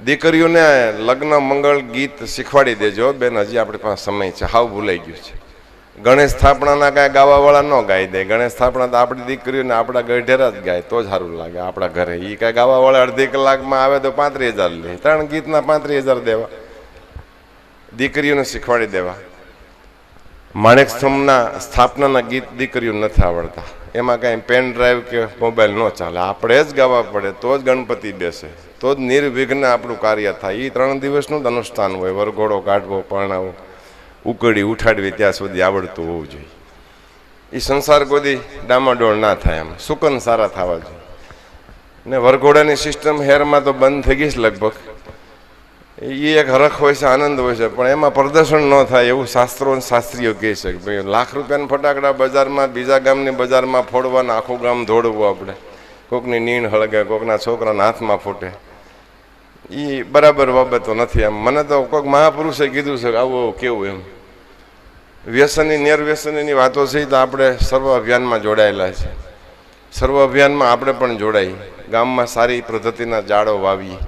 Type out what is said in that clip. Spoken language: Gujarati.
દીકરીઓને લગ્ન મંગળ ગીત શીખવાડી દેજો બેન, હજી આપણી પાસે સમય છે, હાવ ભૂલાઈ ગયું છે. ગણેશ સ્થાપનાના કાંઈ ગાવાવાળા ન ગાઈ દે. ગણેશ સ્થાપના તો આપણી દીકરીઓને આપણા ગઢેરા જ ગાય તો જ સારું લાગે આપણા ઘરે. એ કાંઈ ગાવાવાળા અડધી કલાકમાં આવે તો 35,000 લે, 3 ગીતના 35,000 દેવા. દીકરીઓને શીખવાડી દેવા. માણેક સ્તંભના સ્થાપનાના ગીત દીકરીઓ નથી આવડતા, એમાં કાંઈ પેન ડ્રાઈવ કે મોબાઈલ ન ચાલે, આપણે જ ગાવા પડે તો જ ગણપતિ બેસે, તો જ નિર્વિઘ્ન આપણું કાર્ય થાય. એ 3 દિવસનું જ અનુષ્ઠાન હોય. વરઘોડો કાઢવો, પરણાવો, ઉકળી ઉઠાડવી ત્યાં સુધી આવડતું હોવું જોઈએ. એ સંસાર કોઈ ડામાડોળ ના થાય, એમ સુકન સારા થવા જોઈએ. ને વરઘોડાની સિસ્ટમ હેરમાં તો બંધ થઈ ગઈ છે લગભગ. એ એક હરખ હોય છે, આનંદ હોય છે, પણ એમાં પ્રદર્શન ન થાય એવું શાસ્ત્રો શાસ્ત્રીઓ કહે છે કે ભાઈ લાખ રૂપિયાના ફટાકડા બજારમાં બીજા ગામની બજારમાં ફોડવાના, આખું ગામ દોડવું આપણે, કોકની નીણ હળગે, કોકના છોકરાના હાથમાં ફૂટે, એ બરાબર બાબતો નથી. એમ મને તો કોઈક મહાપુરુષે કીધું છે કે આવું કેવું એમ વ્યસની નિર્વ્યસનીની વાતો છે તો આપણે સર્વ અભિયાનમાં જોડાયેલા છે. સર્વ અભિયાનમાં આપણે પણ જોડાઈ, ગામમાં સારી પદ્ધતિના ઝાડો વાવીએ,